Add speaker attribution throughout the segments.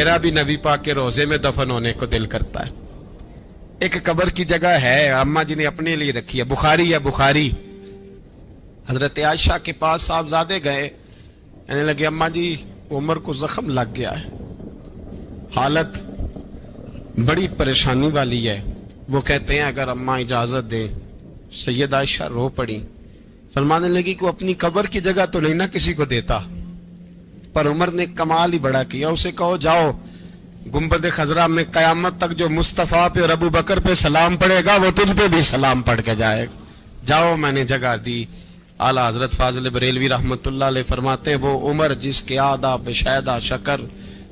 Speaker 1: میرا بھی نبی پاک کے روزے میں دفن ہونے کو دل کرتا ہے۔ ایک قبر کی جگہ ہے اماں جی نے اپنے لیے رکھی ہے، بخاری ہے بخاری۔ حضرت عائشہ کے پاس صاحبزادے گئے، کہنے لگے اماں جی عمر کو زخم لگ گیا ہے، حالت بڑی پریشانی والی ہے۔ وہ کہتے ہیں اگر اماں اجازت دیں۔ سید عائشہ رو پڑی، فرمانے لگی کہ وہ اپنی قبر کی جگہ تو نہیں نہ کسی کو دیتا، پر عمر نے کمال ہی بڑا کیا، اسے کہو جاؤ گنبد خضرا میں قیامت تک جو مصطفیٰ پہ اور ابو بکر پہ سلام پڑے گا وہ تجھ پہ بھی سلام پڑھ کے جائے گا، جاؤ میں نے جگہ دی۔ اعلیٰ حضرت فاضل بریلوی رحمت اللہ علیہ فرماتے ہیں وہ عمر جس کے آداب شیدہ شکر،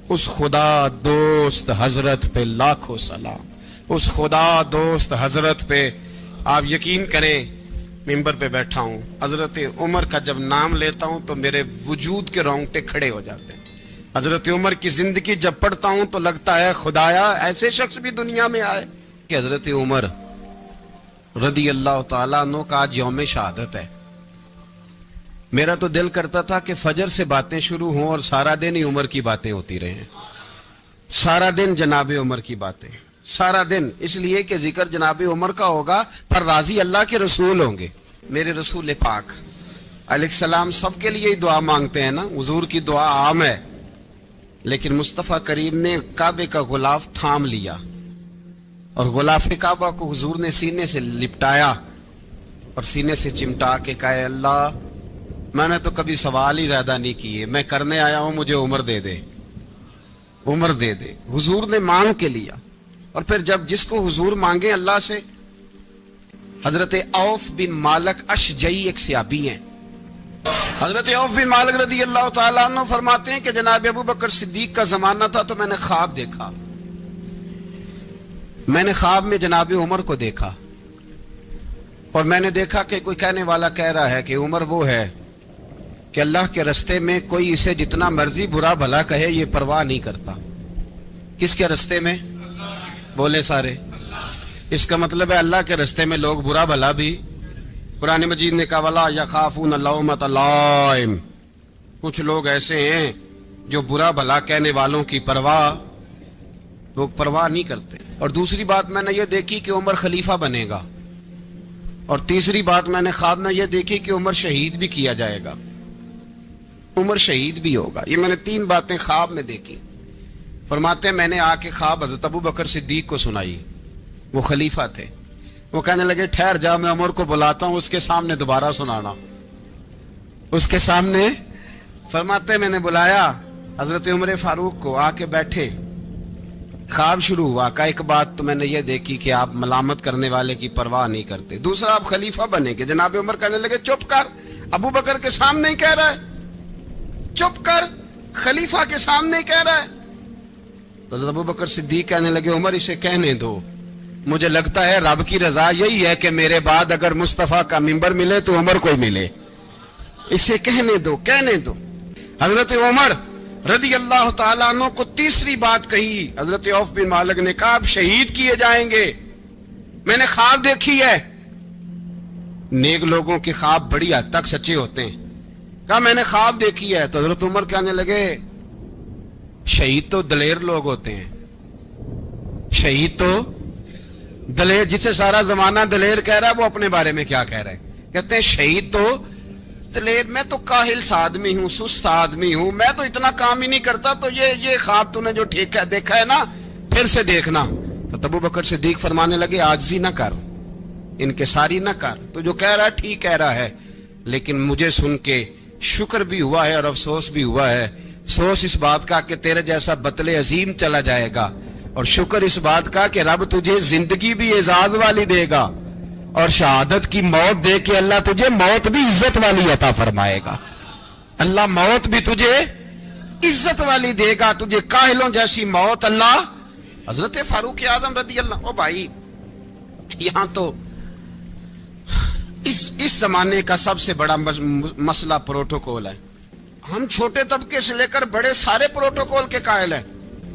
Speaker 1: اس خدا دوست حضرت پہ لاکھوں سلام، اس خدا دوست حضرت پہ۔ آپ یقین کریں ممبر پہ بیٹھا ہوں، حضرت عمر کا جب نام لیتا ہوں تو میرے وجود کے رونگٹے کھڑے ہو جاتے ہیں۔ حضرت عمر کی زندگی جب پڑھتا ہوں تو لگتا ہے خدایا ایسے شخص بھی دنیا میں آئے کہ حضرت عمر رضی اللہ تعالیٰ عنہ کا آج یوم شہادت ہے۔ میرا تو دل کرتا تھا کہ فجر سے باتیں شروع ہوں اور سارا دن ہی عمر کی باتیں ہوتی رہیں، سارا دن جناب عمر کی باتیں، سارا دن، اس لیے کہ ذکر جناب عمر کا ہوگا پر راضی اللہ کے رسول ہوں گے۔ میرے رسول پاک علیہ السلام سب کے لیے ہی دعا مانگتے ہیں نا، حضور کی دعا عام ہے، لیکن مصطفیٰ کریم نے کعبے کا غلاف تھام لیا اور غلاف کعبہ کو حضور نے سینے سے لپٹایا اور سینے سے چمٹا کے کہا اللہ میں نے تو کبھی سوال ہی زیادہ نہیں کیے، میں کرنے آیا ہوں، مجھے عمر دے دے، عمر دے دے۔ حضور نے مانگ کے لیا، اور پھر جب جس کو حضور مانگے اللہ سے، حضرت عوف بن مالک اشجعی ایک صحابی ہیں، حضرت عوف بن مالک رضی اللہ تعالیٰ عنہ فرماتے ہیں کہ جناب ابو بکر صدیق کا زمانہ تھا تو میں نے خواب دیکھا، میں نے خواب میں جناب عمر کو دیکھا، اور میں نے دیکھا کہ کوئی کہنے والا کہہ رہا ہے کہ عمر وہ ہے کہ اللہ کے رستے میں کوئی اسے جتنا مرضی برا بھلا کہے یہ پرواہ نہیں کرتا۔ کس کے رستے میں؟ بولے سارے۔ اس کا مطلب ہے اللہ کے رستے میں لوگ برا بھلا بھی، قرآن مجید نے کہا وَلَا يَخَافُونَ لَوْمَةَ لَائِمٍ، کچھ لوگ ایسے ہیں جو برا بھلا کہنے والوں کی لوگ پرواہ نہیں کرتے۔ اور دوسری بات میں نے یہ دیکھی کہ عمر خلیفہ بنے گا، اور تیسری بات میں نے خواب میں یہ دیکھی کہ عمر شہید بھی کیا جائے گا، عمر شہید بھی ہوگا۔ یہ میں نے تین باتیں خواب میں دیکھی۔ فرماتے ہیں میں نے آ کے خواب حضرت ابو بکر صدیق کو سنائی، وہ خلیفہ تھے، وہ کہنے لگے ٹھہر جا میں عمر کو بلاتا ہوں، اس کے سامنے دوبارہ سنانا، اس کے سامنے۔ فرماتے ہیں میں نے بلایا حضرت عمر فاروق کو، آ کے بیٹھے، خواب شروع ہوا۔ کہا ایک بات تو میں نے یہ دیکھی کہ آپ ملامت کرنے والے کی پرواہ نہیں کرتے، دوسرا آپ خلیفہ بنے گے۔ جناب عمر کہنے لگے چپ کر، ابو بکر کے سامنے ہی کہہ رہا ہے، چپ کر، خلیفہ کے سامنے ہی کہہ رہا ہے۔ تو حضرت ابو بکر صدیق کہنے لگے عمر اسے کہنے دو، مجھے لگتا ہے رب کی رضا یہی ہے کہ میرے بعد اگر مصطفیٰ کا منبر ملے تو عمر کو ہی ملے، اسے کہنے دو، کہنے دو۔ حضرت عمر رضی اللہ تعالیٰ عنہ کو تیسری بات کہی، حضرت عوف بن مالک نے کہا آپ شہید کیے جائیں گے، میں نے خواب دیکھی ہے۔ نیک لوگوں کے خواب بڑی حد تک سچے ہوتے ہیں۔ کہا میں نے خواب دیکھی ہے۔ تو حضرت عمر کہنے لگے شہید تو دلیر لوگ ہوتے ہیں، شہید تو دلیر، جسے سارا زمانہ دلیر کہہ رہا ہے وہ اپنے بارے میں کیا کہہ رہے ہیں؟ کہتے ہیں شہید تو دلیر، میں تو کاہل سا آدمی ہوں، سست آدمی ہوں، میں تو اتنا کام ہی نہیں کرتا، تو یہ خواب تو نے جو دیکھا ہے نا پھر سے دیکھنا۔ تو ابو بکر صدیق فرمانے لگے عاجزی نہ کر، انکساری نہ کر، تو جو کہہ رہا ہے ٹھیک کہہ رہا ہے، لیکن مجھے سن کے شکر بھی ہوا ہے اور افسوس بھی ہوا ہے۔ افسوس اس بات کا کہ تیرے جیسا بطل عظیم چلا جائے گا، اور شکر اس بات کا کہ رب تجھے زندگی بھی اعزاز والی دے گا، اور شہادت کی موت دے کے اللہ تجھے موت بھی عزت والی عطا فرمائے گا، اللہ موت بھی تجھے عزت والی دے گا، تجھے کاہلوں جیسی موت اللہ۔ حضرت فاروق اعظم رضی اللہ، او بھائی یہاں تو اس زمانے کا سب سے بڑا مسئلہ پروٹوکول ہے، ہم چھوٹے طبقے سے لے کر بڑے سارے پروٹوکول کے قائل ہیں،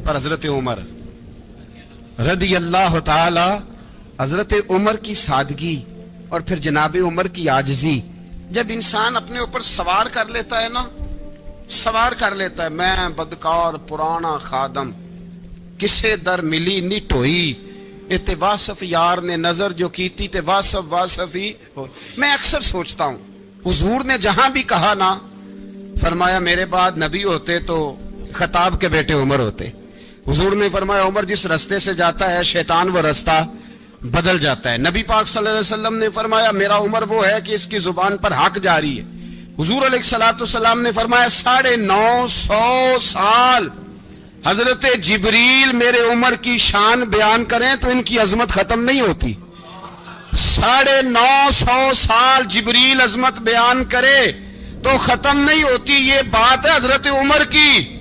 Speaker 1: پر حضرت عمر رضی اللہ تعالی، حضرت عمر کی سادگی اور پھر جناب عمر کی عاجزی، جب انسان اپنے اوپر سوار کر لیتا ہے نا، سوار کر لیتا ہے، میں بدکار پرانا خادم، کسے در ملی نی ٹوئی، تے واصف یار نے نظر جو کیتی تے واصف واصف ہی ہو۔ میں اکثر سوچتا ہوں حضور نے جہاں بھی کہا نا، فرمایا میرے بعد نبی ہوتے تو خطاب کے بیٹے عمر ہوتے۔ حضور نے فرمایا عمر جس رستے سے جاتا ہے شیطان وہ رستہ بدل جاتا ہے۔ نبی پاک صلی اللہ علیہ وسلم نے فرمایا میرا عمر وہ ہے کہ اس کی زبان پر حق جاری ہے۔ حضور علیہ الصلوۃ نے فرمایا 950 سال حضرت جبریل میرے عمر کی شان بیان کریں تو ان کی عظمت ختم نہیں ہوتی۔ 950 سال جبریل عظمت بیان کرے تو ختم نہیں ہوتی۔ یہ بات ہے حضرت عمر کی،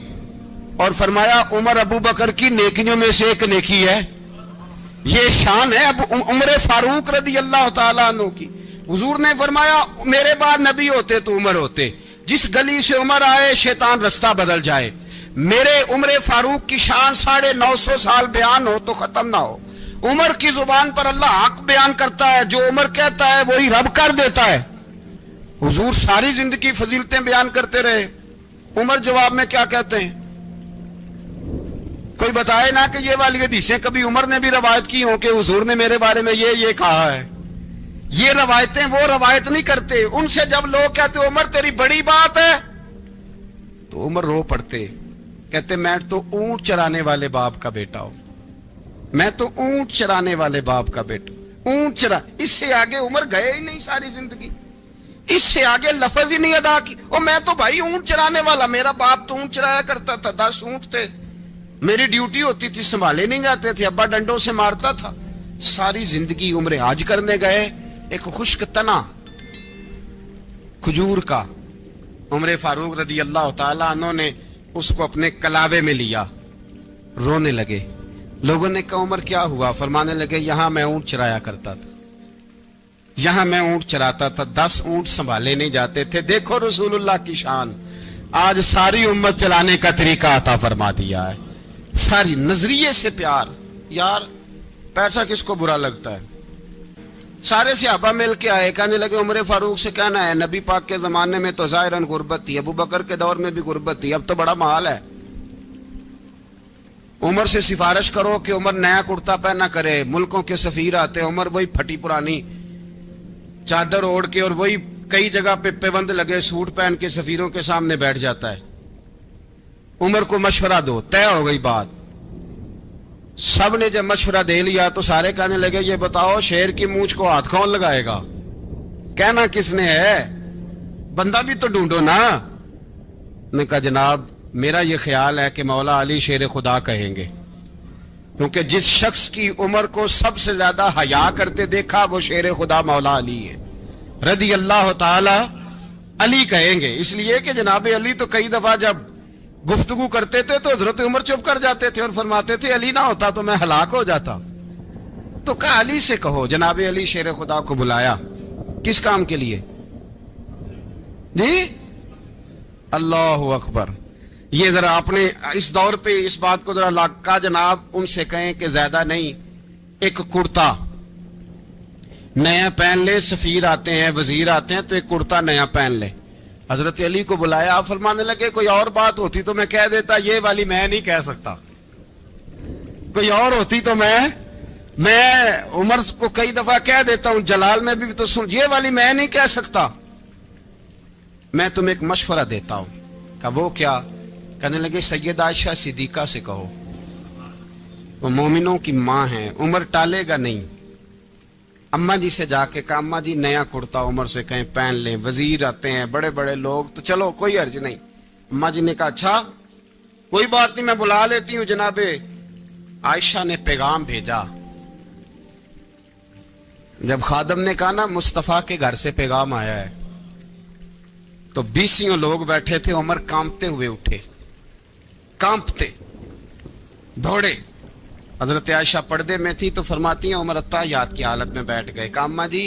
Speaker 1: اور فرمایا عمر ابو بکر کی نیکیوں میں سے ایک نیکی ہے، یہ شان ہے اب عمر فاروق رضی اللہ تعالیٰ عنہ کی۔ حضور نے فرمایا میرے بعد نبی ہوتے تو عمر ہوتے، جس گلی سے عمر آئے شیطان رستہ بدل جائے۔ میرے عمر فاروق کی شان 950 سال بیان ہو تو ختم نہ ہو۔ عمر کی زبان پر اللہ حق بیان کرتا ہے، جو عمر کہتا ہے وہی رب کر دیتا ہے۔ حضور ساری زندگی فضیلتیں بیان کرتے رہے، عمر جواب میں کیا کہتے ہیں؟ کوئی بتائے نا کہ یہ والی حدیثیں کبھی عمر نے بھی روایت کی ہوں کہ حضور نے میرے بارے میں یہ کہا ہے۔ یہ روایتیں وہ روایت نہیں کرتے، ان سے جب لوگ کہتے عمر تیری بڑی بات ہے تو عمر رو پڑتے، کہتے میں تو اونٹ چرانے والے باپ کا بیٹا ہوں، میں تو اونٹ چرانے والے باپ کا بیٹا، اونٹ چرا۔ اس سے آگے عمر گئے ہی نہیں ساری زندگی، اس سے آگے لفظ ہی نہیں ادا کی۔ اور میں تو بھائی اونٹ چرانے والا، میرا باپ تو اونٹ چرایا کرتا تھا، 10 اونٹ تھے، میری ڈیوٹی ہوتی تھی، سنبھالے نہیں جاتے تھے، ابا ڈنڈوں سے مارتا تھا۔ ساری زندگی عمر حج کرنے گئے، ایک خشک تنا کھجور کا عمر فاروق رضی اللہ تعالیٰ عنہ نے اس کو اپنے کلاوے میں لیا، رونے لگے۔ لوگوں نے کہا عمر کیا ہوا؟ فرمانے لگے یہاں میں اونٹ چرایا کرتا تھا، یہاں میں اونٹ چراتا تھا، 10 اونٹ سنبھالے نہیں جاتے تھے۔ دیکھو رسول اللہ کی شان، آج ساری امت چلانے کا طریقہ عطا فرما دیا ہے، ساری نظریے سے پیار۔ یار پیسہ کس کو برا لگتا ہے؟ سارے صحابہ مل کے آئے، کہنے لگے عمر فاروق سے کہنا ہے نبی پاک کے زمانے میں تو ظاہراً غربت تھی، ابو بکر کے دور میں بھی غربت تھی، اب تو بڑا محال ہے، عمر سے سفارش کرو کہ عمر نیا کرتا پہنا کرے۔ ملکوں کے سفیر آتے، عمر وہی پھٹی پرانی چادر اوڑھ کے اور وہی کئی جگہ پہ پیوند لگے سوٹ پہن کے سفیروں کے سامنے بیٹھ جاتا ہے۔ عمر کو مشورہ دو، طے ہو گئی بات۔ سب نے جب مشورہ دے لیا تو سارے کہنے لگے یہ بتاؤ شیر کی مونچھ کو ہاتھ کون لگائے گا؟ کہنا کس نے ہے؟ بندہ بھی تو ڈھونڈو نا۔ نے کہا جناب میرا یہ خیال ہے کہ مولا علی شیر خدا کہیں گے، کیونکہ جس شخص کی عمر کو سب سے زیادہ حیا کرتے دیکھا وہ شیر خدا مولا علی ہے رضی اللہ تعالی علی کہیں گے۔ اس لیے کہ جناب علی تو کئی دفعہ جب گفتگو کرتے تھے تو حضرت عمر چپ کر جاتے تھے اور فرماتے تھے علی نہ ہوتا تو میں ہلاک ہو جاتا۔ تو کہا علی سے کہو۔ جناب علی شیر خدا کو بلایا، کس کام کے لیے؟ جی اللہ اکبر۔ یہ ذرا اپنے اس دور پہ اس بات کو ذرا لاکا جناب ان سے کہیں کہ زیادہ نہیں، ایک کرتا نیا پہن لے، سفیر آتے ہیں وزیر آتے ہیں تو ایک کرتا نیا پہن لے۔ حضرت علی کو بلایا، آپ فرمانے لگے کوئی اور بات ہوتی تو میں کہہ دیتا، یہ والی میں نہیں کہہ سکتا، کوئی اور ہوتی تو میں عمر کو کئی دفعہ کہہ دیتا ہوں، جلال میں بھی تو سن، یہ والی میں نہیں کہہ سکتا، میں تمہیں ایک مشورہ دیتا ہوں۔ کہا وہ کیا؟ کہنے لگے سید عائشہ صدیقہ سے کہو، وہ مومنوں کی ماں ہیں، عمر ٹالے گا نہیں۔ اماں جی سے جا کے کہا اماں جی نیا کرتا عمر سے کہیں پہن لیں، وزیر آتے ہیں بڑے بڑے لوگ تو چلو کوئی حرج نہیں۔ اماں جی نے کہا اچھا کوئی بات نہیں میں بلا لیتی ہوں۔ جناب عائشہ نے پیغام بھیجا، جب خادم نے کہا نا مصطفیٰ کے گھر سے پیغام آیا ہے تو 20 لوگ بیٹھے تھے، عمر کانپتے ہوئے اٹھے، کانپتے دوڑے۔ حضرت عائشہ پردے میں تھی تو فرماتی ہیں عمر اتحیات کی حالت میں بیٹھ گئے۔ کہا اماں جی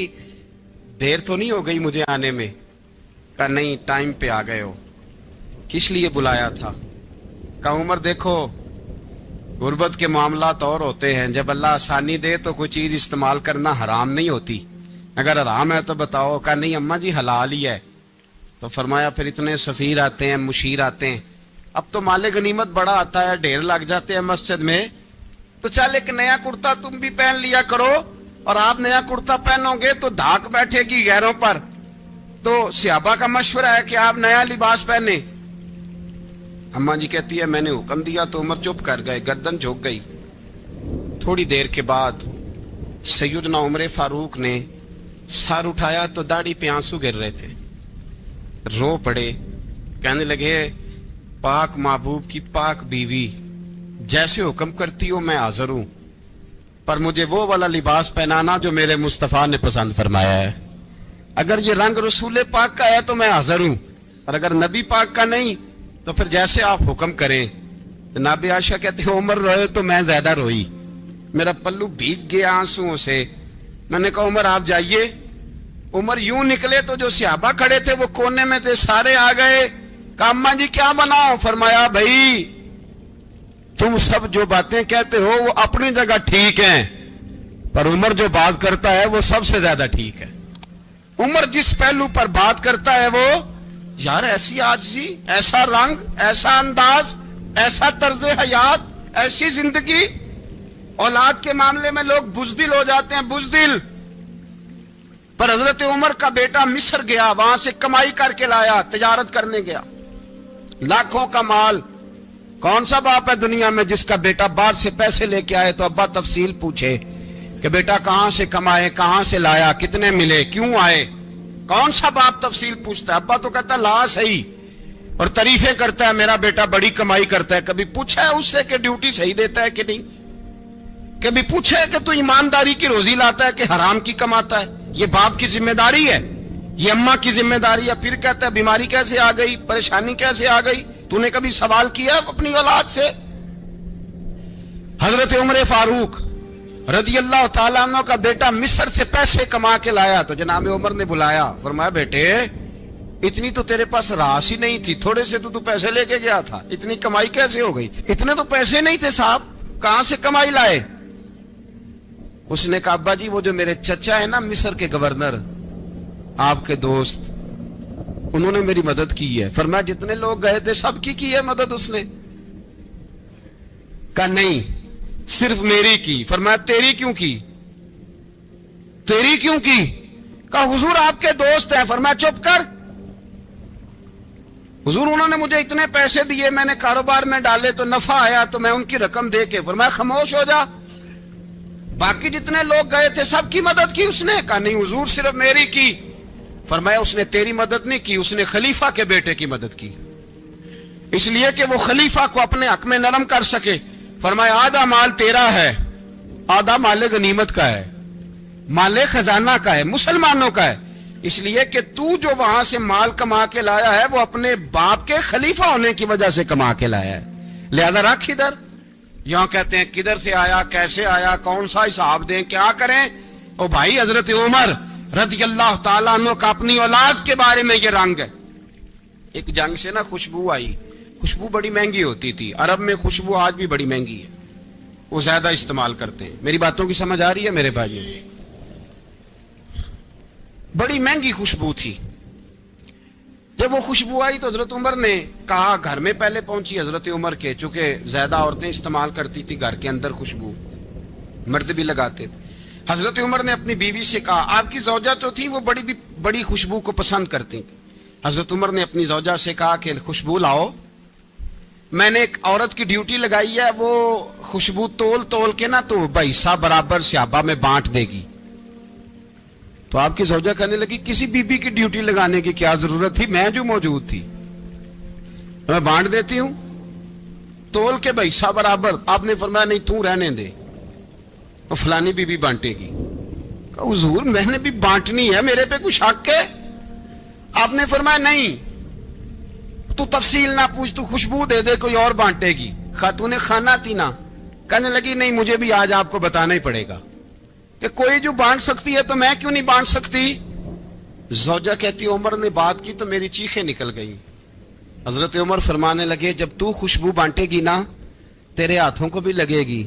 Speaker 1: دیر تو نہیں ہو گئی مجھے آنے میں؟ کہا نہیں ٹائم پہ آ گئے ہو، کس لیے بلایا تھا؟ کہا عمر دیکھو غربت کے معاملات اور ہوتے ہیں، جب اللہ آسانی دے تو کوئی چیز استعمال کرنا حرام نہیں ہوتی، اگر حرام ہے تو بتاؤ۔ کہا نہیں اماں جی حلال ہی ہے۔ تو فرمایا پھر اتنے سفیر آتے ہیں مشیر آتے ہیں، اب تو مال غنیمت بڑا آتا ہے, ڈھیر لگ جاتے ہیں مسجد میں, تو چل ایک نیا کرتا تم بھی پہن لیا کرو, اور آپ نیا کرتا پہنو گے تو دھاک بیٹھے گی غیروں پر. تو صحابہ کا مشورہ ہے کہ آپ نیا لباس پہنے. اماں جی کہتی ہے میں نے حکم دیا تو عمر چپ کر گئے, گردن جھک گئی. تھوڑی دیر کے بعد سیدنا عمر فاروق نے سر اٹھایا تو داڑھی پہ آنسو گر رہے تھے, رو پڑے, کہنے لگے پاک محبوب کی پاک بیوی جیسے حکم کرتی ہو میں حاضر ہوں, پر مجھے وہ والا لباس پہنانا جو میرے مصطفیٰ نے پسند فرمایا ہے. اگر یہ رنگ رسول پاک کا ہے تو میں حاضر ہوں, اور اگر نبی پاک کا نہیں تو پھر جیسے آپ حکم کریں. جناب عائشہ کہتے ہیں عمر روئے تو میں زیادہ روئی, میرا پلو بھیگ گیا آنسوؤں سے. میں نے کہا عمر آپ جائیے. عمر یوں نکلے تو جو صحابہ کھڑے تھے وہ کونے میں تھے, سارے آ گئے. کہا اماں جی کیا بناؤ؟ فرمایا بھائی تم سب جو باتیں کہتے ہو وہ اپنی جگہ ٹھیک ہیں, پر عمر جو بات کرتا ہے وہ سب سے زیادہ ٹھیک ہے. عمر جس پہلو پر بات کرتا ہے وہ, یار ایسی عاجزی, ایسا رنگ, ایسا انداز, ایسا طرز حیات, ایسی زندگی. اولاد کے معاملے میں لوگ بزدل ہو جاتے ہیں, بزدل. پر حضرت عمر کا بیٹا مصر گیا, وہاں سے کمائی کر کے لایا, تجارت کرنے گیا, لاکھوں کا مال. کون سا باپ ہے دنیا میں جس کا بیٹا باہر سے پیسے لے کے آئے تو ابا تفصیل پوچھے کہ بیٹا کہاں سے کمائے, کہاں سے لایا, کتنے ملے, کیوں آئے؟ کون سا باپ تفصیل پوچھتا ہے؟ ابا تو کہتا لا صحیح, اور تعریفیں کرتا ہے میرا بیٹا بڑی کمائی کرتا ہے. کبھی پوچھا ہے اس سے کہ ڈیوٹی صحیح دیتا ہے کہ نہیں؟ کبھی پوچھا ہے کہ تو ایمانداری کی روزی لاتا ہے کہ حرام کی کماتا ہے؟ یہ باپ کی ذمہ داری ہے, یہ اماں کی ذمہ داری ہے. پھر کہتا ہے بیماری کیسے آ گئی, پریشانی کیسے آ گئی؟ تو نے کبھی سوال کیا اپنی اولاد سے؟ حضرت عمر فاروق رضی اللہ تعالیٰ عنہ کا بیٹا مصر سے پیسے کما کے لایا تو جناب عمر نے بلایا, فرمایا بیٹے اتنی تو تیرے پاس راس ہی نہیں تھی, تھوڑے سے تو پیسے لے کے گیا تھا, اتنی کمائی کیسے ہو گئی؟ اتنے تو پیسے نہیں تھے صاحب, کہاں سے کمائی لائے؟ اس نے کہا ابا جی وہ جو میرے چچا ہے نا مصر کے گورنر, آپ کے دوست, انہوں نے میری مدد کی ہے. فرمایا جتنے لوگ گئے تھے سب کی ہے مدد اس نے؟ کہا نہیں صرف میری کی. فرمایا تیری کیوں کی؟ تیری کیوں کی؟ کہا حضور آپ کے دوست ہیں. فرمایا چپ کر, حضور انہوں نے مجھے اتنے پیسے دیے, میں نے کاروبار میں ڈالے تو نفع آیا تو میں ان کی رقم دے کے. فرمایا خاموش ہو جا, باقی جتنے لوگ گئے تھے سب کی مدد کی اس نے؟ کہا نہیں حضور صرف میری کی. فرمایا اس نے تیری مدد نہیں کی, اس نے خلیفہ کے بیٹے کی مدد کی, اس لیے کہ وہ خلیفہ کو اپنے حق میں نرم کر سکے. فرمایا آدھا مال تیرا ہے, آدھا مال غنیمت کا ہے, مال خزانہ کا ہے, مسلمانوں کا ہے, اس لیے کہ تو جو وہاں سے مال کما کے لایا ہے وہ اپنے باپ کے خلیفہ ہونے کی وجہ سے کما کے لایا ہے, لہذا رکھ ادھر. یہاں کہتے ہیں کدھر سے آیا, کیسے آیا, کون سا حساب دیں, کیا کریں؟ او بھائی حضرت عمر رضی اللہ تعالیٰ عنہ کا اپنی اولاد کے بارے میں یہ رنگ ہے. ایک جنگ سے نا خوشبو آئی, خوشبو بڑی مہنگی ہوتی تھی, عرب میں خوشبو آج بھی بڑی مہنگی ہے, وہ زیادہ استعمال کرتے ہیں. میری باتوں کی سمجھ آ رہی ہے میرے بھائیوں؟ بڑی مہنگی خوشبو تھی. جب وہ خوشبو آئی تو حضرت عمر نے کہا, گھر میں پہلے پہنچی حضرت عمر کے, چونکہ زیادہ عورتیں استعمال کرتی تھی گھر کے اندر خوشبو, مرد بھی لگاتے تھے. حضرت عمر نے اپنی بیوی سے کہا, آپ کی زوجہ تو تھی وہ بڑی خوشبو کو پسند کرتی تھی. حضرت عمر نے اپنی زوجہ سے کہا کہ خوشبو لاؤ, میں نے ایک عورت کی ڈیوٹی لگائی ہے, وہ خوشبو تول کے نا تو حصہ برابر صحابہ میں بانٹ دے گی. تو آپ کی زوجہ کہنے لگی کسی بی بی کی ڈیوٹی لگانے کی کیا ضرورت تھی, میں جو موجود تھی میں بانٹ دیتی ہوں تول کے حصہ برابر. آپ نے فرمایا نہیں تو رہنے دے, وہ فلانی بی بی بانٹے گی. حضور میں نے بھی بانٹنی ہے, میرے پہ کچھ حق ہے؟ آپ نے فرمایا نہیں تو تفصیل نہ پوچھ, تو خوشبو دے دے, کوئی اور بانٹے گی. خاتون خانہ تھی نا, کہنے لگی نہیں مجھے بھی آج آپ کو بتانا ہی پڑے گا کہ کوئی جو بانٹ سکتی ہے تو میں کیوں نہیں بانٹ سکتی. زوجہ کہتی عمر نے بات کی تو میری چیخیں نکل گئی. حضرت عمر فرمانے لگے جب تو خوشبو بانٹے گی نا تیرے ہاتھوں کو بھی لگے گی,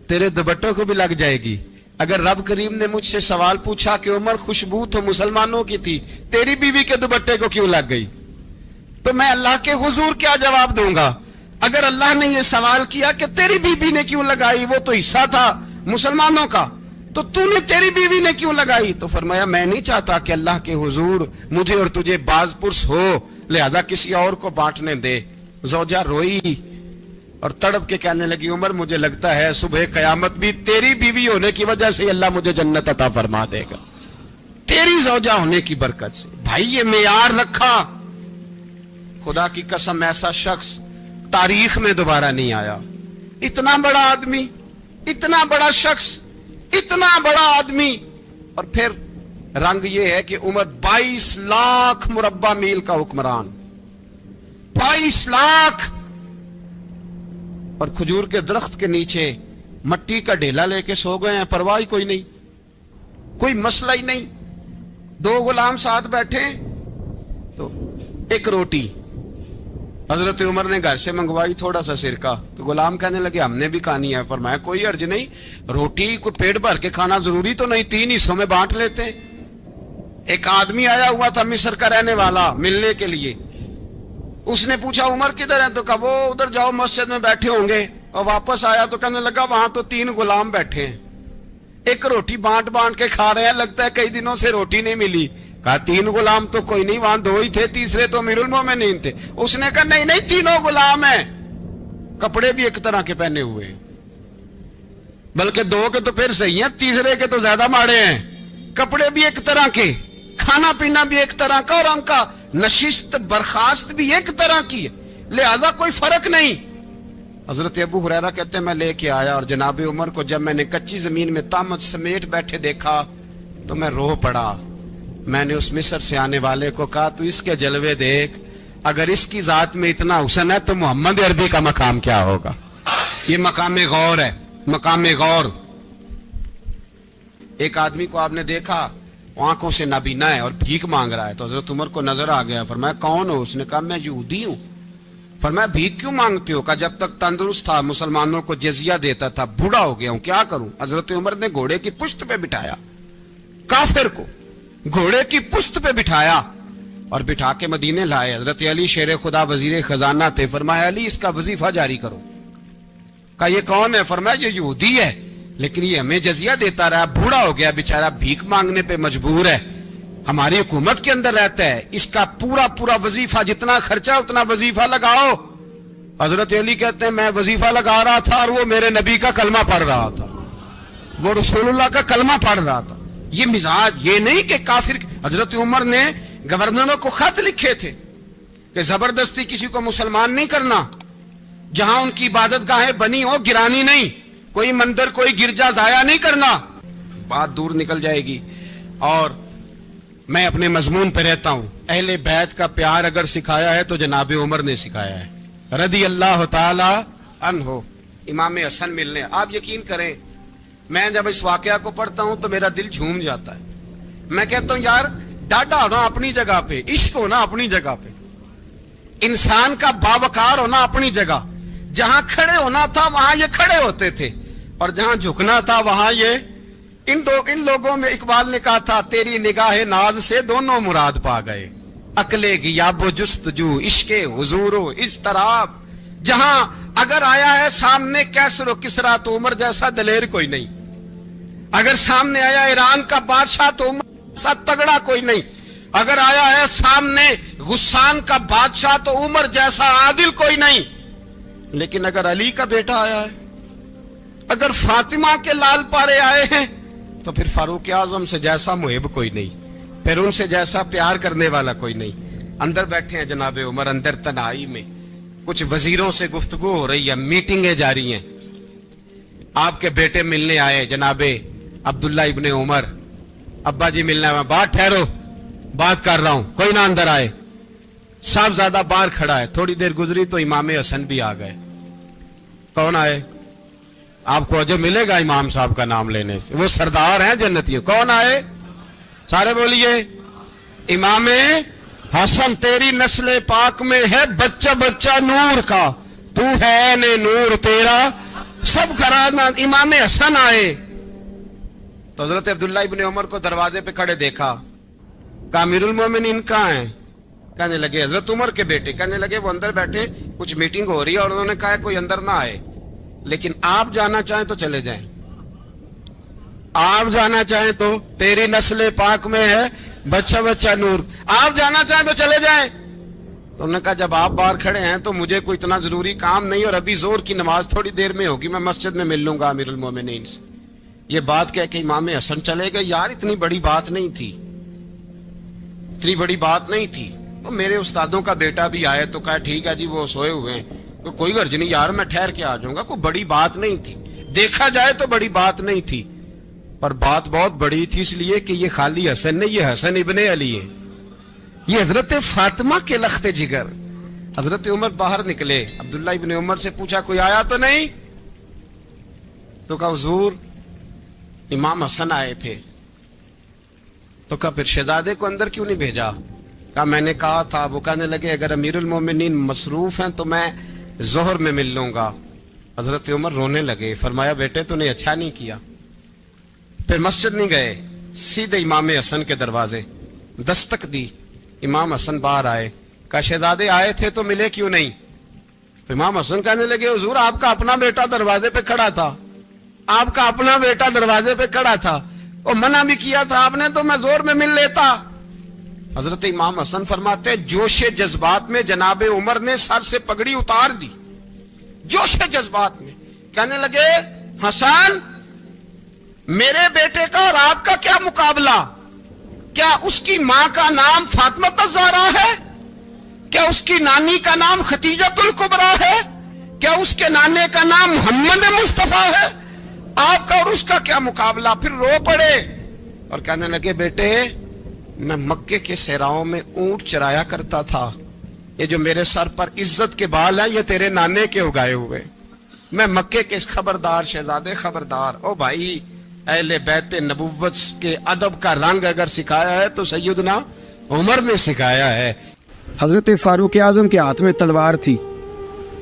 Speaker 1: تیرے دوپٹوں کو بھی لگ جائے گی. اگر رب کریم نے مجھ سے سوال پوچھا کہ عمر خوشبو تو مسلمانوں کی تھی, تیری بیوی کے دوپٹے کو کیوں لگ گئی, تو میں اللہ کے حضور کیا جواب دوں گا؟ اگر اللہ نے یہ سوال کیا کہ تیری بیوی نے کیوں لگائی، وہ تو حصہ تھا مسلمانوں کا، تو تو نے تیری بیوی نے کیوں لگائی؟ تو فرمایا میں نہیں چاہتا کہ اللہ کے حضور مجھے اور تجھے باز پرس ہو، لہذا کسی اور کو بانٹنے دے۔ زوجہ روئی اور تڑپ کے کہنے لگی عمر مجھے لگتا ہے صبح قیامت بھی تیری بیوی ہونے کی وجہ سے اللہ مجھے جنت عطا فرما دے گا، تیری زوجہ ہونے کی برکت سے۔ بھائی یہ معیار رکھا، خدا کی قسم ایسا شخص تاریخ میں دوبارہ نہیں آیا۔ اتنا بڑا آدمی، اتنا بڑا شخص، اتنا بڑا آدمی، اور پھر رنگ یہ ہے کہ عمر 22 لاکھ مربع میل کا حکمران، 22 لاکھ، اور کھجور کے درخت کے نیچے مٹی کا ڈھیلا لے کے سو گئے ہیں، پرواہ کوئی نہیں، کوئی مسئلہ ہی نہیں۔ 2 غلام ساتھ بیٹھے تو ایک روٹی حضرت عمر نے گھر سے منگوائی، تھوڑا سا سرکہ، تو غلام کہنے لگے ہم نے بھی کھانی ہے۔ فرمایا کوئی حرج نہیں، روٹی کو پیٹ بھر کے کھانا ضروری تو نہیں، 3 حصوں میں بانٹ لیتے ہیں۔ ایک آدمی آیا ہوا تھا مصر کا رہنے والا ملنے کے لیے، اس نے پوچھا عمر کدھر ہے؟ تو کہا وہ ادھر جاؤ مسجد میں بیٹھے ہوں گے، اور واپس آیا تو کہنے لگا وہاں تو 3 غلام بیٹھے ہیں، ایک روٹی بانٹ بانٹ کے کھا رہے ہیں، لگتا ہے کئی دنوں سے روٹی نہیں ملی۔ کہا 3 غلام تو کوئی نہیں، وہاں 2 ہی تھے، تیسرے تو امیر المومنین تھے۔ اس نے کہا نہیں نہیں 3 غلام ہیں، کپڑے بھی ایک طرح کے پہنے ہوئے ہیں، بلکہ 2 کے تو پھر صحیح ہیں، تیسرے کے تو زیادہ ماڑے ہیں، کپڑے بھی ایک طرح کے، کھانا پینا بھی ایک طرح کا، اور ان کا نشست برخاست بھی ایک طرح کی ہے، لہذا کوئی فرق نہیں۔ حضرت ابو ہریرہ کہتے ہیں میں لے کے آیا، اور جناب عمر کو جب میں نے کچی زمین میں تامت سمیٹ بیٹھے دیکھا تو میں رو پڑا۔ میں نے اس مصر سے آنے والے کو کہا تو اس کے جلوے دیکھ، اگر اس کی ذات میں اتنا حسن ہے تو محمد عربی کا مقام کیا ہوگا؟ یہ مقام غور ہے، مقام غور۔ ایک آدمی کو آپ نے دیکھا آنکھوں سے نابینا ہے اور بھیک مانگ رہا ہے، تو حضرت عمر کو نظر آ گیا، فرمایا کون ہو؟ اس نے کہا میں یہودی ہوں۔ فرمایا بھیک کیوں مانگتے ہو؟ کہا جب تک تندرست تھا مسلمانوں کو جزیہ دیتا تھا، بوڑھا ہو گیا ہوں کیا کروں؟ حضرت عمر نے گھوڑے کی پشت پہ بٹھایا، کافر کو گھوڑے کی پشت پہ بٹھایا اور بٹھا کے مدینے لائے۔ حضرت علی شیر خدا وزیر خزانہ تھے، فرمایا علی اس کا وظیفہ جاری کرو۔ کہا یہ کون ہے؟ فرمایا یہ یہودی ہے لیکن یہ ہمیں جزیہ دیتا رہا، بوڑھا ہو گیا بیچارہ، بھیک مانگنے پہ مجبور ہے، ہماری حکومت کے اندر رہتا ہے، اس کا پورا پورا وظیفہ جتنا خرچہ اتنا وظیفہ لگاؤ۔ حضرت علی کہتے ہیں میں وظیفہ لگا رہا تھا اور وہ میرے نبی کا کلمہ پڑھ رہا تھا، وہ رسول اللہ کا کلمہ پڑھ رہا تھا۔ یہ مزاج، یہ نہیں کہ کافر۔ حضرت عمر نے گورنروں کو خط لکھے تھے کہ زبردستی کسی کو مسلمان نہیں کرنا، جہاں ان کی عبادت گاہیں بنی ہو گرانی نہیں، کوئی مندر کوئی گرجا ضائع نہیں کرنا۔ بات دور نکل جائے گی، اور میں اپنے مضمون پہ رہتا ہوں۔ اہل بیت کا پیار اگر سکھایا ہے تو جناب عمر نے سکھایا ہے رضی اللہ تعالی عنہ۔ امام حسن ملنے، آپ یقین کریں میں جب اس واقعہ کو پڑھتا ہوں تو میرا دل جھوم جاتا ہے۔ میں کہتا ہوں یار ڈاڈا ہونا اپنی جگہ پہ، عشق ہونا اپنی جگہ پہ، انسان کا باوقار ہونا اپنی جگہ، جہاں کھڑے ہونا تھا وہاں یہ کھڑے ہوتے تھے، اور جہاں جھکنا تھا وہاں یہ ان لوگوں میں اقبال نے کہا تھا تیری نگاہ ناز سے دونوں مراد پا گئے، عقل غیاب و جستجو، عشق حضور و اضطراب۔ جہاں اگر آیا ہے سامنے کیسر و کسرا تو عمر جیسا دلیر کوئی نہیں، اگر سامنے آیا ایران کا بادشاہ تو عمر جیسا تگڑا کوئی نہیں، اگر آیا ہے سامنے غسان کا بادشاہ تو عمر جیسا عادل کوئی نہیں، لیکن اگر علی کا بیٹا آیا ہے، اگر فاطمہ کے لال پارے آئے ہیں تو پھر فاروق اعظم سے جیسا محب کوئی نہیں، پھر ان سے جیسا پیار کرنے والا کوئی نہیں۔ اندر بیٹھے ہیں جناب عمر، اندر تنہائی میں کچھ وزیروں سے گفتگو ہو رہی ہے، میٹنگیں جاری ہیں۔ آپ کے بیٹے ملنے آئے جناب عبداللہ ابن عمر، ابا جی ملنے آئے، بات ٹھہرو بات کر رہا ہوں، کوئی نہ اندر آئے۔ صاحبزادہ باہر کھڑا ہے، تھوڑی دیر گزری تو امام حسن بھی آ گئے۔ کون آئے؟ آپ کو جو ملے گا امام صاحب کا نام لینے سے، وہ سردار ہیں جنتی۔ کون آئے؟ سارے بولیے امام حسن، تیری نسل پاک میں ہے بچہ بچہ نور کا، تو ہے نے نور تیرا سب کرانا۔ امام حسن آئے تو حضرت عبداللہ ابن عمر کو دروازے پہ کھڑے دیکھا، کہا امیر المومنین کہاں ہیں؟ کہنے لگے حضرت عمر کے بیٹے کہنے لگے وہ اندر بیٹھے, کچھ میٹنگ ہو رہی ہے اور انہوں نے کہا کوئی اندر نہ آئے, لیکن آپ جانا چاہیں تو چلے جائیں, آپ جانا چاہیں تو, تیری نسل پاک میں ہے بچہ بچہ نور, آپ جانا چاہیں تو چلے جائیں. تو انہوں نے کہا جب آپ باہر کھڑے ہیں تو مجھے کوئی اتنا ضروری کام نہیں, اور ابھی زور کی نماز تھوڑی دیر میں ہوگی, میں مسجد میں مل لوں گا امیر المومنین سے. یہ بات کہہ کے امام حسن چلے گئے. یار اتنی بڑی بات نہیں تھی, اتنی بڑی بات نہیں تھی. تو میرے استادوں کا بیٹا بھی آئے تو کہا ٹھیک ہے جی وہ سوئے ہوئے ہیں, تو کوئی غرض نہیں یار میں ٹھہر کے آ جاؤں گا, کوئی بڑی بات نہیں تھی. دیکھا جائے تو بڑی بات نہیں تھی, پر بات بہت بڑی تھی, اس لیے کہ یہ خالی حسن نہیں, یہ حسن ابن علی ہے, یہ حضرت فاطمہ کے لخت جگر. حضرت عمر باہر نکلے, عبداللہ ابن عمر سے پوچھا کوئی آیا تو نہیں؟ تو کہا حضور امام حسن آئے تھے. تو کہا پھر شہزادے کو اندر کیوں نہیں بھیجا؟ کہا میں نے کہا تھا. وہ کہنے لگے اگر امیر المومنین مصروف ہیں تو میں ظہر میں مل لوں گا. حضرت عمر رونے لگے, فرمایا بیٹے تو نے اچھا نہیں کیا. پھر مسجد نہیں گئے, سیدھے امام حسن کے دروازے دستک دی. امام حسن باہر آئے, کہا شہزادے آئے تھے تو ملے کیوں نہیں؟ تو امام حسن کہنے لگے حضور آپ کا اپنا بیٹا دروازے پہ کھڑا تھا, آپ کا اپنا بیٹا دروازے پہ کھڑا تھا, اور منع بھی کیا تھا آپ نے, تو میں زور میں مل لیتا. حضرت امام حسن فرماتے جوش جذبات میں جناب عمر نے سر سے پگڑی اتار دی, جوش جذبات میں. کہنے لگے حسن میرے بیٹے کا اور آپ کا کیا مقابلہ؟ کیا اس کی ماں کا نام فاطمہ الزہرا ہے؟ کیا اس کی نانی کا نام ختیجۃ الکبریٰ ہے؟ کیا اس کے نانے کا نام محمد مصطفیٰ ہے؟ آپ کا اور اس کا کیا مقابلہ؟ پھر رو پڑے اور کہنے لگے بیٹے میں مکے کے صحراؤں میں اونٹ چرایا کرتا تھا, یہ جو میرے سر پر عزت کے بال ہیں یہ تیرے نانے کے اگائے ہوئے. میں مکے کے خبردار شہزادے خبردار. او بھائی اہل بیت نبوت کے ادب کا رنگ اگر سکھایا ہے تو سیدنا عمر نے سکھایا ہے.
Speaker 2: حضرت فاروق اعظم کے ہاتھ میں تلوار تھی,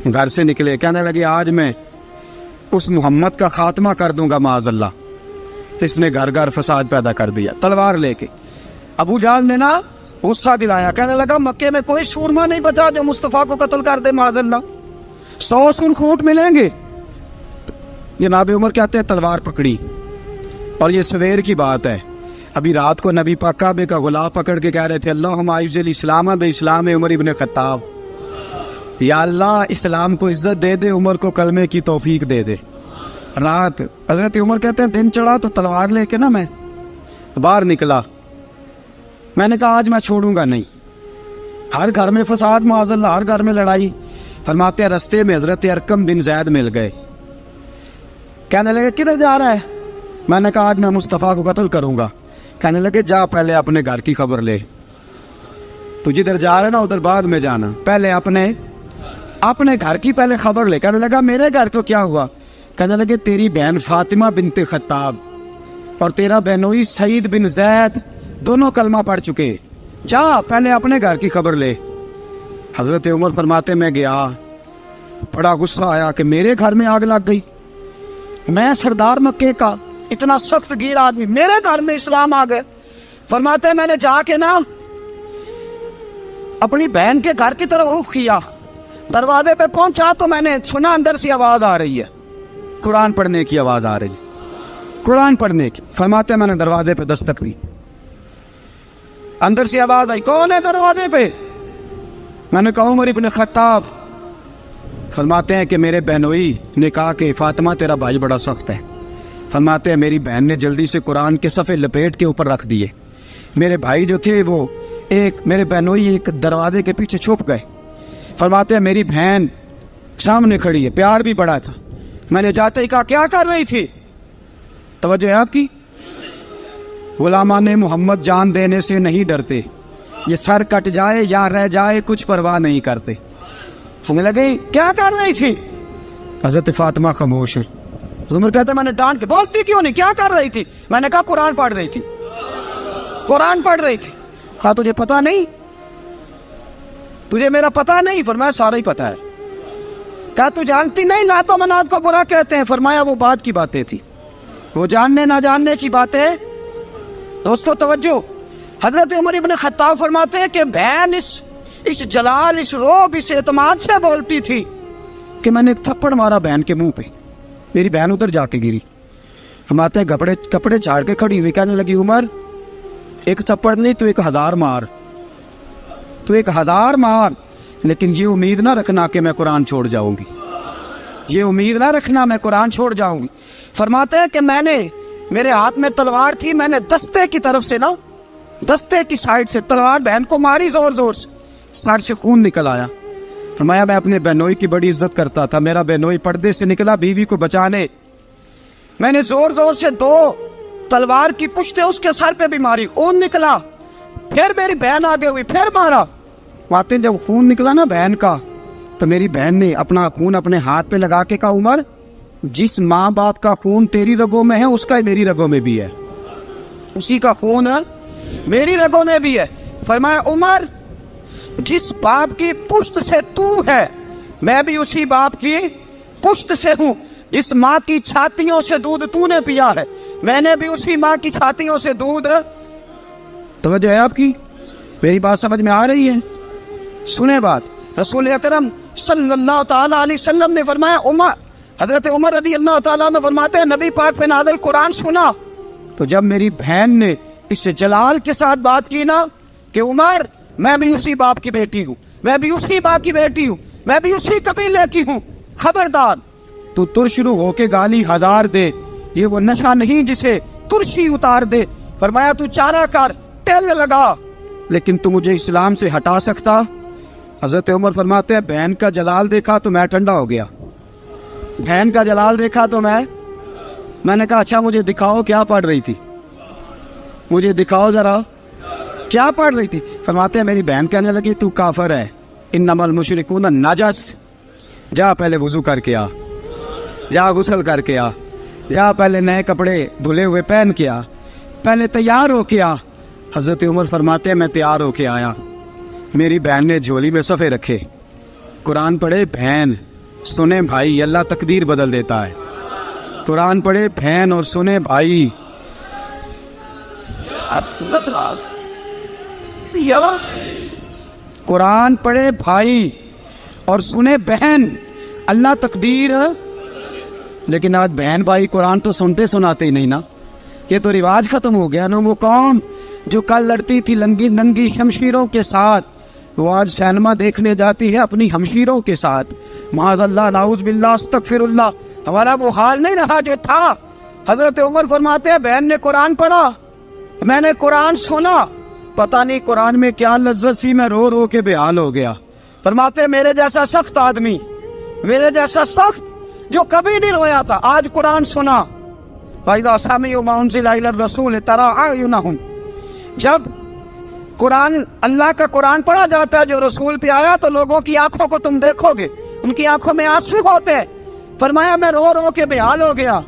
Speaker 2: گھر سے نکلے, کہنے لگے آج میں اس محمد کا خاتمہ کر دوں گا معاذ اللہ. اس نے گھر گھر فساد پیدا کر دیا تلوار لے کے. ابو جہل نے نا غصہ دلایا, کہنے لگا مکے میں کوئی سورما نہیں بچا جو مصطفیٰ کو قتل کر دے معاذ اللہ, 100 سرخ اونٹ ملیں گے. جناب عمر کہتے ہیں تلوار پکڑی, اور یہ سویر کی بات ہے. ابھی رات کو نبی پاک کعبے کا غلاف پکڑ کے کہہ رہے تھے اللہم اعز الاسلام باسلام عمر ابن خطاب, یا اللہ اسلام کو عزت دے دے, عمر کو کلمے کی توفیق دے دے. رات حضرت عمر کہتے ہیں دن چڑھا تو تلوار لے کے نا میں باہر نکلا. میں نے کہا آج میں چھوڑوں گا نہیں, ہر گھر میں فساد معاذ اللہ, ہر گھر میں لڑائی. فرماتے ہیں رستے میں حضرت ارقم بن زید مل گئے, کہنے لگے کدھر جا رہا ہے؟ میں نے کہا آج میں مصطفیٰ کو قتل کروں گا. کہنے لگے جا پہلے اپنے گھر کی خبر لے, تو جدھر جا رہے نا ادھر بعد میں جانا, پہلے اپنے گھر کی پہلے خبر لے. کہنے لگا میرے گھر کو کیا ہوا؟ کہنے لگے تیری بہن فاطمہ بنت خطاب اور تیرا بہنوئی سعید بن زید دونوں کلمہ پڑھ چکے, جا پہلے اپنے گھر کی خبر لے. حضرت عمر فرماتے میں گیا, بڑا غصہ آیا کہ میرے گھر میں آگ لگ گئی, میں سردار مکے کا اتنا سخت گیر آدمی, میرے گھر میں اسلام آ گئے. فرماتے میں نے جا کے نا اپنی بہن کے گھر کی طرف رخ کیا, دروازے پہ پہنچا تو میں نے سنا اندر سے آواز آ رہی ہے, قرآن پڑھنے کی آواز آ رہی, قرآن پڑھنے کی. فرماتے میں نے دروازے پہ دستک دی, اندر سے آواز آئی کون ہے دروازے پہ؟ میں نے کہا عمر ابن خطاب. فرماتے ہیں کہ میرے بہنوئی نے کہا کہ فاطمہ تیرا بھائی بڑا سخت ہے. فرماتے ہیں میری بہن نے جلدی سے قرآن کے صفحے لپیٹ کے اوپر رکھ دیے. میرے بھائی جو تھے وہ میرے بہنوئی ایک دروازے کے پیچھے چھپ گئے. فرماتے ہیں میری بہن سامنے کھڑی ہے, پیار بھی بڑا تھا. میں نے جاتے ہی کہا کیا کر رہی تھی؟ توجہ ہے آپ کی؟ غلامان محمد جان دینے سے نہیں ڈرتے, یہ سر کٹ جائے یا رہ جائے کچھ پرواہ نہیں کرتے. ہمیں لگے کیا کر رہی تھی؟ حضرت فاطمہ خاموش ہے. عمر کہتا ہے میں نے ڈانٹ کے, بولتی کیوں نہیں, کیا کر رہی تھی؟ میں نے کہا قرآن پڑھ رہی تھی, قرآن پڑھ رہی تھی. کہا تجھے پتا نہیں, تجھے میرا پتا نہیں؟ فرمایا سارا ہی پتا ہے. کہا تو جانتی نہیں لات و منات کو برا کہتے ہیں؟ فرمایا وہ بات کی باتیں تھی, وہ جاننے نہ جاننے کی باتیں. دوستو توجہ, حضرت عمر ابن خطاب فرماتے ہیں کہ بہن اس اس جلال، اس روب، اس اعتماد سے بولتی تھی کہ میں نے ایک تھپڑ مارا بہن کے منہ پہ، میری بہن ادھر جا کے گری. فرماتے ہیں کپڑے چاڑ کے کھڑی ہوئی کہنے لگی عمر ایک تھپڑ نہیں تو 1000 مار، تو 1000 مار، لیکن یہ امید نہ رکھنا کہ میں قرآن چھوڑ جاؤں گی، یہ امید نہ رکھنا میں قرآن چھوڑ جاؤں گی. فرماتے ہیں کہ میرے ہاتھ میں تلوار تھی، میں نے دستے کی طرف سے نا، دستے کی سائڈ سے تلوار بہن کو ماری زور زور سے، سر سے خون نکل آیا. فرمایا میں اپنے بہنوئی کی بڑی عزت کرتا تھا، میرا بہنوئی پردے سے نکلا بیوی کو بچانے، میں نے زور زور سے 2 تلوار کی پشتیں اس کے سر پہ بھی ماری، خون نکلا، پھر میری بہن آگے ہوئی، پھر مارا. واقعی جب خون نکلا نا بہن کا تو میری بہن نے اپنا خون اپنے ہاتھ پہ لگا کے کہا عمر جس ماں باپ کا خون تیری رگوں میں ہے اس کا میری رگوں میں بھی ہے، اسی کا خون میری رگوں میں بھی ہے. فرمایا عمر جس باپ کی پشت سے تو ہے میں بھی اسی باپ کی پشت سے ہوں، جس ماں کی چھاتیوں سے دودھ تو نے پیا ہے میں نے بھی اسی ماں کی چھاتیوں سے دودھ. توجہ ہے آپ کی؟ میری بات سمجھ میں آ رہی ہے؟ سنیں بات، رسول اکرم صلی اللہ تعالی علیہ وسلم نے فرمایا، حضرت عمر رضی اللہ تعالیٰ عنہ فرماتے ہیں نبی پاک پہ نازل قرآن سنا تو جب میری بہن نے اس جلال کے ساتھ بات کی نا کہ عمر میں بھی اسی باپ کی بیٹی ہوں، میں بھی اسی باپ کی بیٹی ہوں، میں بھی اسی قبیلے کی ہوں، خبردار تو ترشرو ہو کے گالی 1000 دے، یہ وہ نشہ نہیں جسے ترشی اتار دے. فرمایا تو چارہ کر، ٹیل لگا، لیکن تو مجھے اسلام سے ہٹا سکتا؟ حضرت عمر فرماتے ہیں بہن کا جلال دیکھا تو میں ٹھنڈا ہو گیا، بہن کا جلال دیکھا تو میں نے کہا اچھا مجھے دکھاؤ کیا پڑھ رہی تھی، مجھے دکھاؤ ذرا کیا پڑھ رہی تھی. فرماتے ہیں میری بہن کہنے لگی تو کافر ہے، انما المشرکون نجس، جا پہلے وضو کر کے آ، جا غسل کر کے آ، جا پہلے نئے کپڑے دھلے ہوئے پہن کے آ، پہلے تیار ہو کے آ. حضرت عمر فرماتے ہیں میں تیار ہو کے آیا، میری بہن نے جھولی میں صفحے رکھے، قرآن پڑھے بہن، سنیں بھائی اللہ تقدیر بدل دیتا ہے، قرآن پڑھے بہن اور سنیں بھائی. قرآن پڑھے بھائی اور سنے بہن، اللہ تقدیر. لیکن آج بہن بھائی قرآن تو سنتے سناتے ہی نہیں نا، یہ تو رواج ختم ہو گیا نا. وہ قوم جو کل لڑتی تھی ننگی شمشیروں کے ساتھ وہ آج سینما دیکھنے جاتی ہے اپنی ہمشیروں کے ساتھ. معاذ اللہ، نعوذ باللہ، استغفر اللہ. ہمارا وہ حال نہیں رہا جو تھا. حضرت عمر فرماتے ہیں بہن نے قرآن پڑھا، میں نے قرآن سنا، پتہ نہیں قرآن میں کیا لذت سی، میں رو رو کے بے حال ہو گیا. فرماتے ہیں میرے جیسا سخت آدمی، میرے جیسا سخت جو کبھی نہیں رویا تھا، آج قرآن سنا. فَإِذَا سَمِعُوا مَا أُنزِلَ إِلَى الرَّسُولِ تَرَىٰ أَعْيُنَهُمْ، جب قرآن اللہ کا قرآن پڑھا جاتا ہے جو رسول پہ آیا تو لوگوں کی آنکھوں کو تم دیکھو گے، ان کی آنکھوں میں آنسو ہوتے. فرمایا میں رو رو کے بے حال ہو گیا.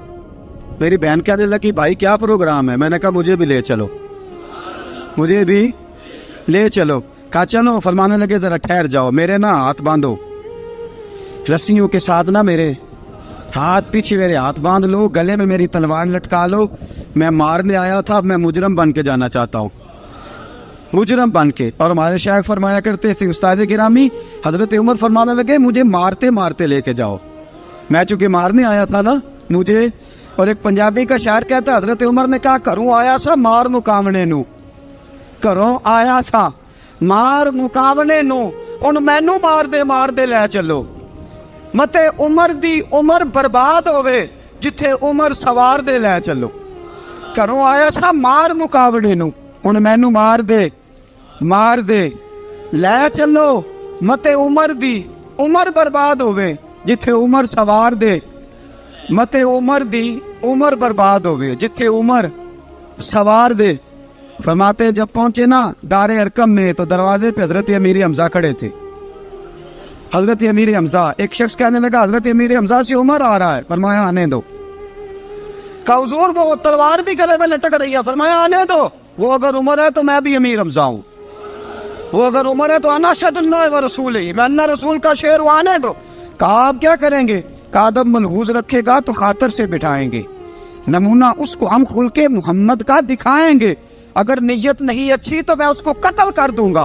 Speaker 2: میری بہن کہنے لگی بھائی کیا پروگرام ہے؟ میں نے کہا مجھے بھی لے چلو، مجھے بھی لے چلو. کہا چلو. فرمانے لگے ذرا ٹھہر جاؤ، میرے نا ہاتھ باندھو رسیوں کے ساتھ، نا میرے ہاتھ پیچھے میرے ہاتھ باندھ لو، گلے میں میری تلوار لٹکا لو. میں مارنے آیا تھا، اب میں مجرم بن کے جانا چاہتا ہوں، مجرم بن کے. اور ہمارے شیخ فرمایا کرتے تھے استاد گرامی، حضرت عمر فرمانے لگے مجھے مارتے مارتے لے کے جاؤ. میں چونکہ مارنے آیا تھا نا مجھے. اور ایک پنجابی کا شاعر کہتا حضرت عمر نے کہا کروں آیا سا مار مکاونے نو، کروں آیا سا مار مکاونے نو، ان مینو مار دے لے چلو. متے عمر دی عمر برباد ہوئے جتھے عمر سوار دے لے چلو. کروں آیا سا مار مکاونے نو، ان مینو مار دے لے چلو. متے عمر دی عمر برباد ہوئے جتھے عمر سوار دے، متے عمر دی عمر برباد ہوئے جتھے عمر سوار دے. فرماتے جب پہنچے نا دار ارقم میں تو دروازے پہ حضرت امیر حمزہ کھڑے تھے. حضرت امیر حمزہ، ایک شخص کہنے لگا حضرت امیر حمزہ سے عمر آ رہا ہے. فرمایا آنے دو. کہا حضور وہ تلوار بھی گلے میں لٹک رہی ہے. فرمایا آنے دو. وہ اگر عمر ہے تو میں بھی امیر حمزہ ہوں، وہ اگر عمر ہے تو انا اشہد اللہ و رسول ہی، میں اللہ رسول کا شعر ہوں، آنے دو. کہا آپ کیا کریں گے؟ کہا ادب ملحوظ رکھے گا تو خاطر سے بٹھائیں گے، نمونہ اس کو ہم خلق محمد کا دکھائیں گے، اگر نیت نہیں اچھی تو میں اس کو قتل کر دوں گا.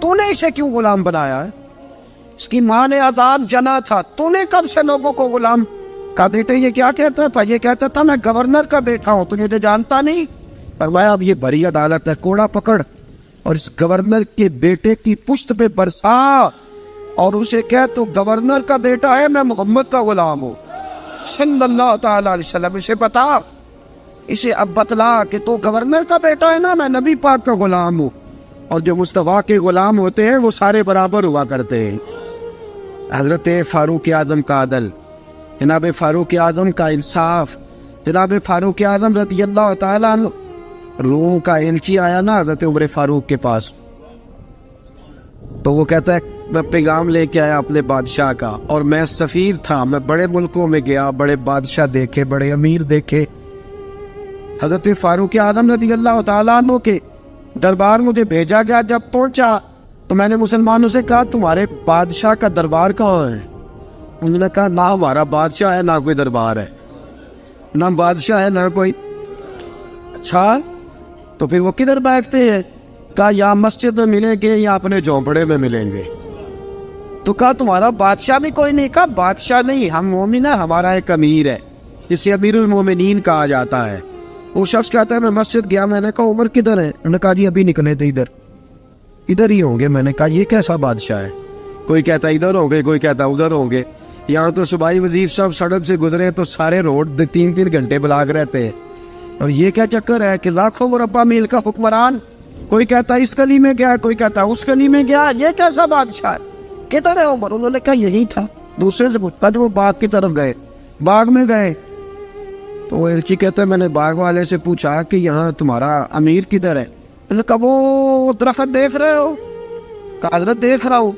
Speaker 2: تو نے اسے کیوں غلام بنایا ہے؟ اس کی ماں نے آزاد جنا تھا، تو نے کب سے لوگوں کو غلام کا؟ بیٹے یہ کیا کہتا تھا؟ یہ کہتا تھا میں گورنر کا بیٹا ہوں، تجھے تو جانتا نہیں۔ فرمایا اب یہ بڑی عدالت ہے، کوڑا پکڑ اور اس گورنر کے بیٹے کی پشت پہ برسا اور اسے کہہ تو گورنر کا بیٹا ہے، میں محمد کا غلام ہوں صلی اللہ تعالی علیہ وسلم۔ اسے بتا، اسے اب بتلا کہ تو گورنر کا بیٹا ہے نا، میں نبی پاک کا غلام ہوں، اور جو مصطفیٰ کے غلام ہوتے ہیں وہ سارے برابر ہوا کرتے ہیں۔ حضرت فاروق اعظم کا عدل، جناب فاروق اعظم کا انصاف، جناب فاروق اعظم رضی اللہ تعالیٰ عنہ، روم کا ایلچی آیا نا حضرت عمر فاروق کے پاس، تو وہ کہتا ہے میں پیغام لے کے آیا اپنے بادشاہ کا، اور میں سفیر تھا، میں بڑے ملکوں میں گیا، بڑے بادشاہ دیکھے، بڑے امیر دیکھے۔ حضرت فاروق اعظم رضی اللہ تعالیٰ عنہ کے دربار مجھے بھیجا گیا، جب پہنچا تو میں نے مسلمانوں سے کہا تمہارے بادشاہ کا دربار کہاں ہے؟ انہوں نے کہا نہ ہمارا بادشاہ ہے نہ کوئی دربار ہے، نہ بادشاہ ہے نہ کوئی۔ اچھا تو پھر وہ کدھر بیٹھتے ہیں؟ کہا یا مسجد میں ملیں گے یا اپنے جھونپڑے میں ملیں گے۔ تو کہا تمہارا بادشاہ بھی کوئی نہیں؟ کہا بادشاہ نہیں، ہم مومن ہیں، ہمارا ایک امیر ہے جسے امیر المومنین کہا جاتا ہے۔ وہ شخص کہتا ہے میں مسجد گیا، میں نے کہا عمر کدھر ہے؟ انہوں نے کہا جی ابھی نکلے تھے ادھر ہی ہوں گے۔ میں نے کہا یہ کیسا بادشاہ ہے؟ کوئی کہتا ادھر ہوں گے، کوئی کہتا ادھر ہوں گے۔ یہاں تو صوبائی وزیر صاحب سڑک سے گزرے تو سارے روڈ 3 گھنٹے بلاک رہتے ہیں، اور یہ کیا چکر ہے کہ لاکھوں مربع میل کا حکمران، کوئی کہتا اس گلی میں گیا، کوئی کہتا اس گلی میں گیا، یہ کیسا بادشاہ ہے؟ کدھر ہے عمر؟ انہوں نے کہا یہی تھا۔ دوسرے سے پوچھتا جو وہ باغ کی طرف گئے، باغ میں گئے تو وہ ایلچی کہتا ہے میں نے باغ والے سے پوچھا کہ یہاں تمہارا امیر کدھر ہے؟ انہوں نے کہا وہ درخت دیکھ رہے ہو؟ کہا حضرت دیکھ رہا ہوں۔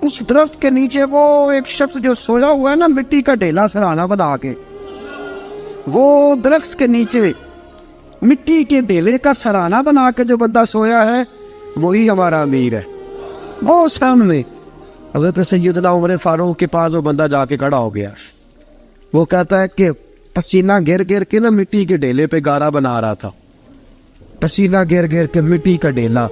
Speaker 2: اس درخت کے نیچے وہ ایک شخص جو سویا ہوا ہے نا مٹی کا ڈھیلا سرہانہ بنا کے، وہ درخت کے نیچے مٹی کے ڈھیلے کا سرہانہ بنا کے جو بندہ سویا ہے وہی ہمارا امیر ہے۔ وہ سامنے حضرت سیدنا عمر فاروق کے پاس وہ بندہ جا کے کھڑا ہو گیا۔ وہ کہتا ہے کہ پسینہ گر گر کے نا مٹی کے ڈھیلے پہ گارا بنا رہا تھا، پسینہ گر گر کے مٹی کا ڈھیلا،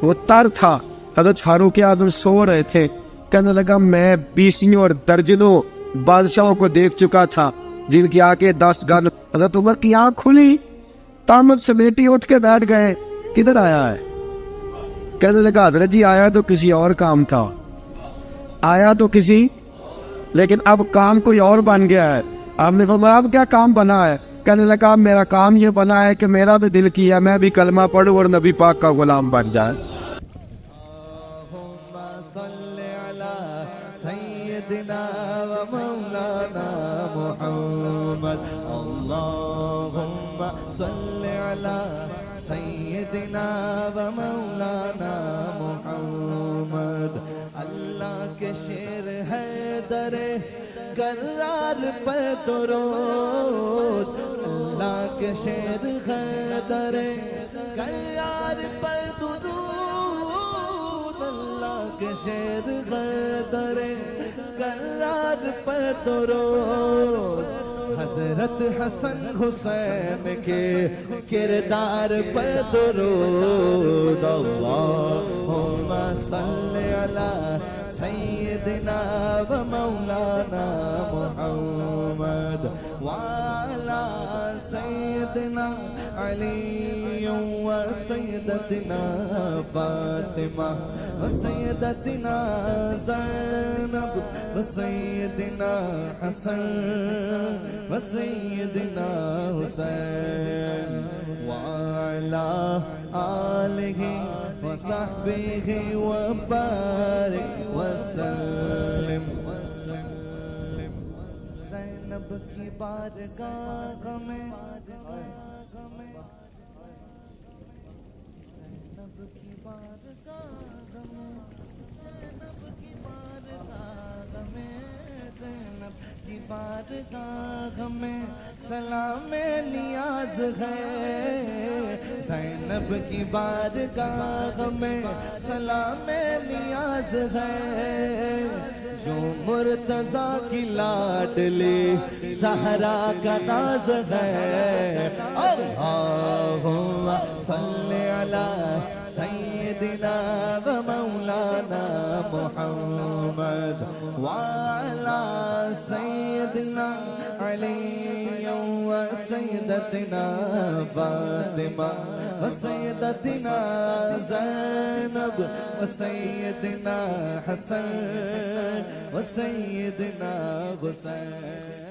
Speaker 2: وہ تر تھا۔ حضرت فاروق اعظم سو رہے تھے، کہنے لگا میں 20 اور درجنوں بادشاہوں کو دیکھ چکا تھا جن کی آنکھیں 10 گن۔ حضرت عمر کی آنکھ کھلی، تامت سمیٹی اٹھ کے بیٹھ گئے، کدھر آیا ہے؟ کہنے لگا حضرت جی آیا تو کسی اور کام تھا، آیا تو کسی، لیکن اب کام کوئی اور بن گیا ہے۔ آپ نے فرمایا اب کیا کام بنا ہے؟ کہنے لگا میرا کام یہ بنا ہے کہ میرا بھی دل کیا میں بھی کلمہ پڑھوں اور نبی پاک کا غلام بن جائے۔
Speaker 3: سیدنا و مولانا محمد، اللہم صل علی سیدنا و مولانا محمد۔ اللہ کے شیر ہے در کرار پر درود، اللہ کے شیر ہے در کرار پر درود، اللہ کے شیر ہے در کرار پر درود۔ حضرت حسن حسین کے کردار پر درود، اللہم صل علی سیدنا و مولانا محمد وعلی سیدنا علی و سیدتنا فاطمہ و سیدتنا زینب و سیدنا حسن و سیدنا حسین وعلی آلہ و صحبہ و بارک وسلم۔ زینب کی بارگاہ میں، زینب کی بارگاہ میں، زینب کی بارگاہ میں، زینب کی بارگاہ میں سلام نیاز ہے، زینب کی بارگاہ میں سلام نیاز ہے، جو مرتضیٰ کی لاڈلی زہرا کا ناز ہے۔ اللہم صل علی سید سيدنا ومولانا محمد وعلى سيدنا علي وسيدتنا فاطمة وسيدتنا زينب وسيدنا حسن وسيدنا حسين